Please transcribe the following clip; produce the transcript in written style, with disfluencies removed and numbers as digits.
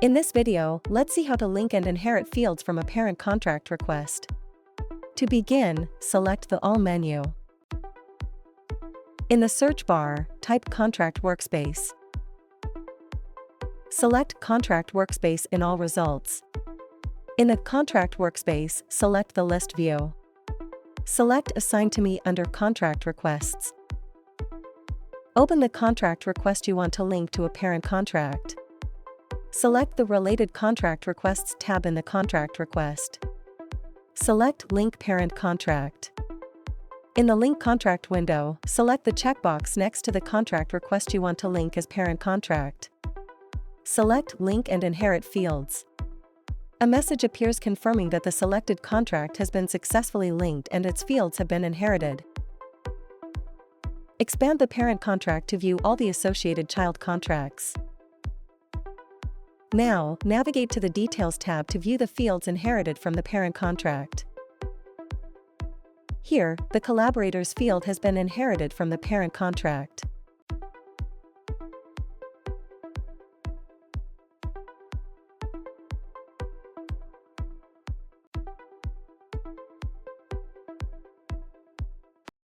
In this video, let's see how to link and inherit fields from a parent contract request. To begin, select the All menu. In the search bar, type Contract Workspace. Select Contract Workspace in all results. In the Contract Workspace, select the List view. Select Assign to Me under Contract Requests. Open the contract request you want to link to a parent contract. Select the Related Contract Requests tab in the contract request. Select Link Parent Contract. In the Link Contract window, select the checkbox next to the contract request you want to link as parent contract. Select Link and Inherit Fields. A message appears confirming that the selected contract has been successfully linked and its fields have been inherited. Expand the parent contract to view all the associated child contracts. Now, navigate to the Details tab to view the fields inherited from the parent contract. Here, the Collaborators field has been inherited from the parent contract.